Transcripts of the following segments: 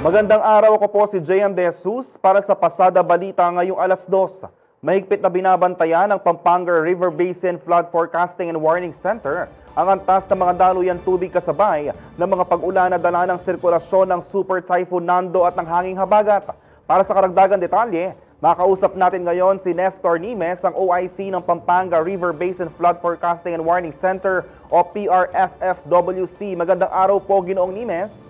Magandang araw, ako po si JM De Jesus para sa Pasada Balita ngayong alas 2. Mahigpit na binabantayan ng Pampanga River Basin Flood Forecasting and Warning Center ang antas ng mga daluyan tubig kasabay ng mga pag-ulan na dala ng sirkulasyon ng Super Typhoon Nando at ng hanging habagat. Para sa karagdagan detalye, makausap natin ngayon si Nestor Nimes, ang OIC ng Pampanga River Basin Flood Forecasting and Warning Center o PRFFWC. Magandang araw po, Ginoong Nimes.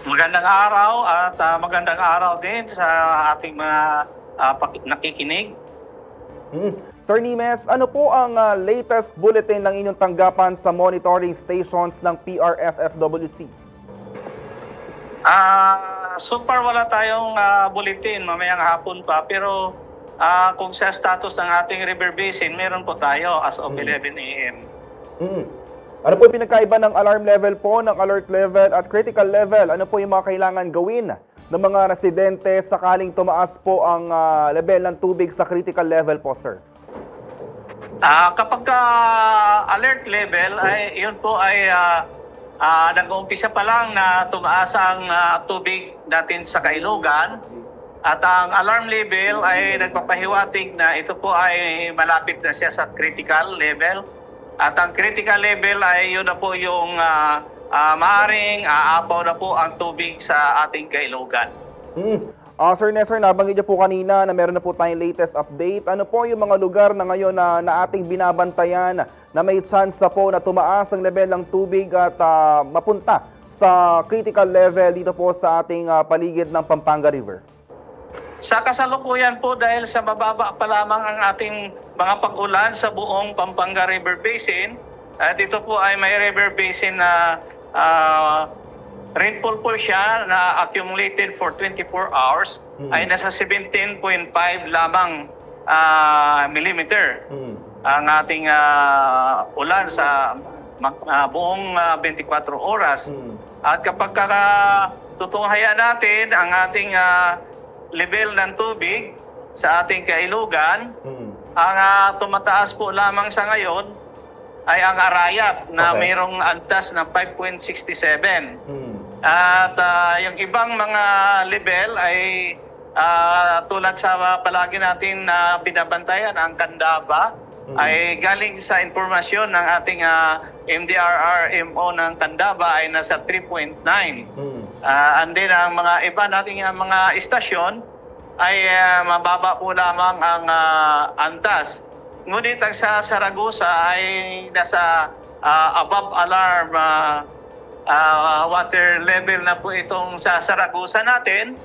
Magandang araw at magandang araw din sa ating mga nakikinig. Sir Nimes, ano po ang latest bulletin ng inyong tanggapan sa monitoring stations ng PRFFWC? So far wala tayong bulletin, mamayang hapon pa. Pero kung sa status ng ating river basin, meron po tayo as of 11 a.m. Ano po yung pinagkaiba ng alarm level po, ng alert level at critical level? Ano po yung mga kailangan gawin ng mga residente sakaling tumaas po ang level ng tubig sa critical level po, sir? Kapag alert level, yun po ay nag-uumpisa pa lang na tumaas ang tubig natin sa Kailogan. At ang alarm level ay nagpapahiwatig na ito po ay malapit na siya sa critical level. At ang critical level ay yun na po yung maaaring aapaw na po ang tubig sa ating Kailogan. Sir Nestor, nabanggit niyo po kanina na meron na po tayong latest update. Ano po yung mga lugar na ngayon na ating binabantayan na may chance po na tumaas ang level ng tubig at mapunta sa critical level dito po sa ating paligid ng Pampanga River? Sa kasalukuyan po, dahil sa mababa pa lamang ang ating mga pag-ulan sa buong Pampanga River Basin, at ito po ay may river basin na rainfall po siya na accumulated for 24 hours ay nasa 17.5 lamang millimeter ang ating ulan sa buong 24 oras. At kapag tutunghayan natin ang ating level ng tubig sa ating Kailogan, ang tumataas po lamang sa ngayon ay ang Arayat na mayroong antas na 5.67. At yung ibang mga level ay tulad sa palagi natin na binabantayan, ang Candaba ay galing sa informasyon ng ating MDRRMO ng Candaba ay nasa 3.9. And then ang mga iba nating mga istasyon ay mababa po lamang ang antas. Ngunit ang sa Saragosa ay nasa above alarm water level na po itong sa Saragosa natin.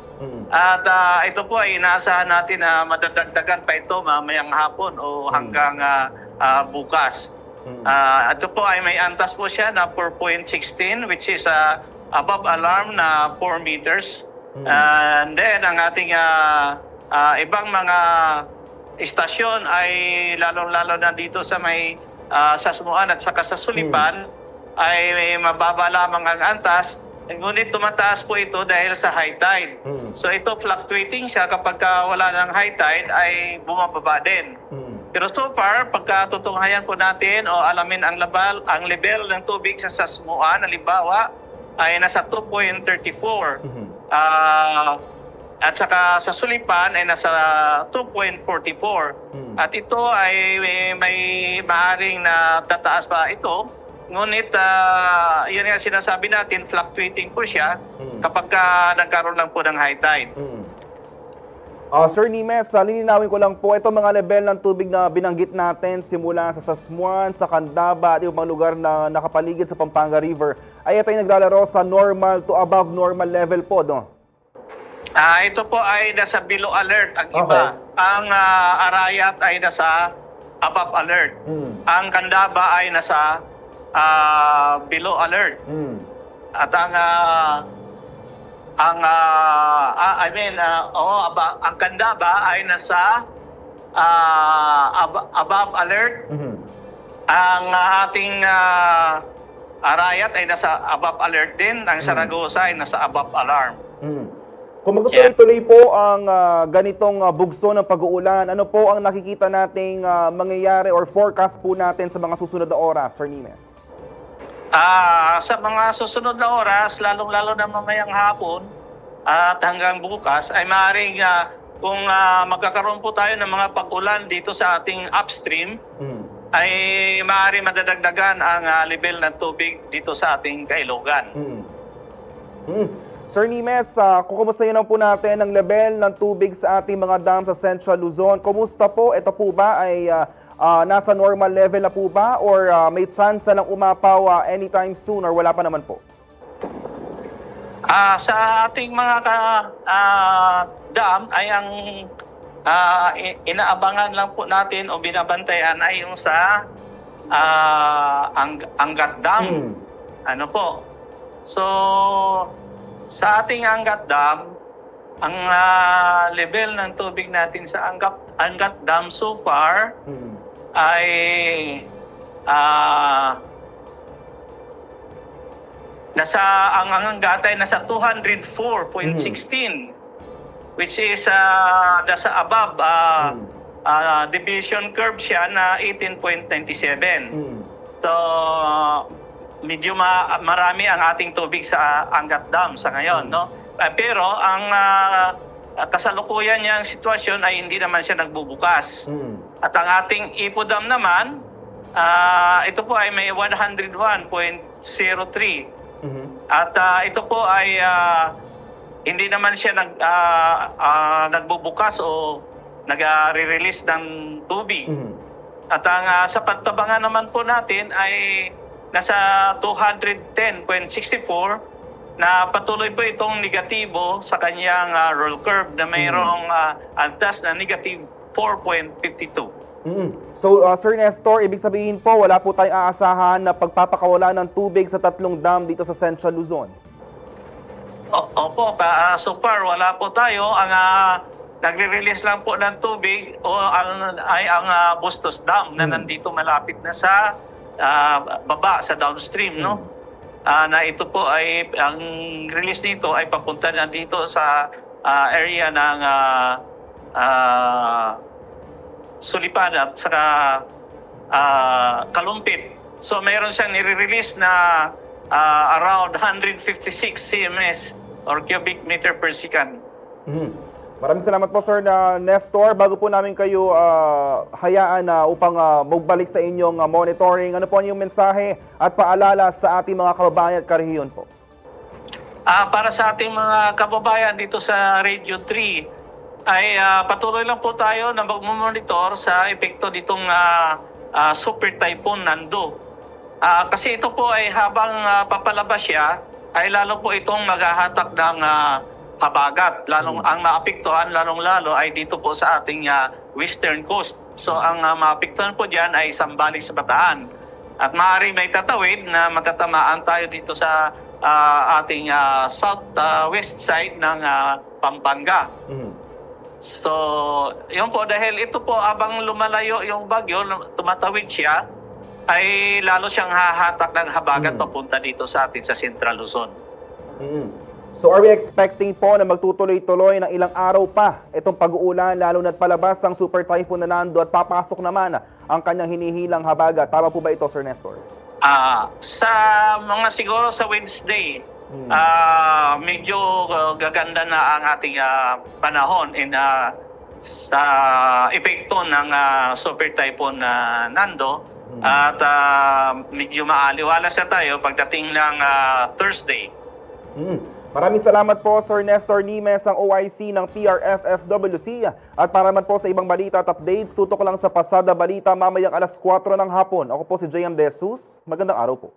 At ito po ay inaasahan natin na madadagdagan pa ito mamayang hapon o hanggang bukas. Ito po ay may antas po siya na 4.16 which is above alarm na 4 meters. And then ang ating ibang mga istasyon ay lalong-lalo na dito sa may Sasmuan at saka sa Sulipan ay may mababa lamang ang antas. Ngunit tumataas po ito dahil sa high tide. So ito fluctuating siya kapag wala ng high tide ay bumababa din. Pero so far, pagka tutunghayan po natin o alamin ang level ng tubig sa Sasmuan, halimbawa, ay nasa 2.34. At saka sa Sulipan ay nasa 2.44. At ito ay may maaaring na tataas pa ito. Ngunit yun nga sinasabi natin, fluctuating po siya kapag nagkaroon lang po ng high tide. Sir Nimes, lininawin ko lang po, itong mga level ng tubig na binanggit natin simula sa Sasmuan, sa Candaba at yung mga lugar na nakapaligid sa Pampanga River, ay ito ay naglalaro sa normal to above normal level po, no? Ito po ay nasa below alert ang iba. Ang Arayat ay nasa above alert. Ang Candaba ay nasa below alert. At ang Candaba ay nasa above alert. Ang ating Arayat ay nasa above alert din. Ang Saragosa ay nasa above alarm. Kung magtuloy-tuloy po ang ganitong bugso ng pag-uulan, ano po ang nakikita nating mangyayari or forecast po natin sa mga susunod na oras, Sir Nimes? Sa mga susunod na oras, lalong-lalo na mamayang hapon, at hanggang bukas ay maaaring kung magkakaroon po tayo ng mga pag-ulan dito sa ating upstream, ay maaari madadagdagan ang level ng tubig dito sa ating kailugan. Sir Nimes, kukumustahin na po natin ang level ng tubig sa ating mga dam sa Central Luzon. Kumusta po? Ito po ba ay nasa normal level na po ba or may chance na umapaw anytime soon or wala pa naman po? Sa ating mga dam ay ang inaabangan lang po natin o binabantayan ay yung sa Angat Dam. Ano po? So, sa ating Angat Dam, ang level ng tubig natin sa Angat Dam so far ay ang Angat ay nasa 204.16, which is nasa above division curve siya na 18.97. So, medyo marami ang ating tubig sa Angat Dam sa ngayon, no? Pero ang kasalukuyan niyang sitwasyon ay hindi naman siya nagbubukas. At ang ating Ipo Dam naman, ito po ay may 101.03. At ito po ay hindi naman siya nagbubukas o nag-re-release ng tubig. At ang sa pagtabangan naman po natin ay nasa 210.64 na patuloy po itong negatibo sa kanyang roll curve na mayroong antas na negative 4.52. So, Sir Nestor, ibig sabihin po, wala po tayong aasahan na pagpapakawala ng tubig sa 3 dam dito sa Central Luzon? Opo, so far wala po tayo. Ang nagre-release lang po ng tubig ay ang Bustos Dam na nandito malapit na sa baba, sa downstream, no? Na ito po ay, ang release nito ay papunta na dito sa area ng Sulipan at saka Kalumpit. So mayroon siyang nire-release na around 156 cms or cubic meter per second. Maraming salamat po, Sir Nestor. Bago po namin kayo hayaan upang magbalik sa inyong monitoring, ano po ang inyong mensahe at paalala sa ating mga kababayan at karehiyon po? Para sa ating mga kababayan dito sa Radio 3, ay patuloy lang po tayo na mag-monitor sa epekto ditong Super Typhoon Nando. Kasi ito po ay habang papalabas siya, ay lalo po itong maghahatak ng habagat. Ang maapektuhan lalong-lalo ay dito po sa ating western coast. So ang maapektuhan po diyan ay Sambales sa Bataan. At maaari may tatawid na matatamaan tayo dito sa ating southwest side ng Pampanga. So, yun po, dahil ito po, abang lumalayo yung bagyo, tumatawid siya, ay lalo siyang hahatak ng habagat papunta dito sa atin sa Central Luzon. So are we expecting po na magtutuloy-tuloy ng ilang araw pa itong pag-uulan, lalo na't palabas ang Super Typhoon na Nando at papasok naman ang kanyang hinihilang habagat? Tama po ba ito, Sir Nestor? Sa mga siguro sa Wednesday, medyo gaganda na ang ating panahon sa epekto ng Super Typhoon Nando at medyo maaliwalas na tayo pagdating ng Thursday. Maraming salamat po, Sir Nestor Nimes, ang OIC ng PRF-FWC. At para naman po sa ibang balita at updates, tutok lang sa Pasada Balita mamayang alas 4 ng hapon. Ako po si JM De Jesus. Magandang araw po.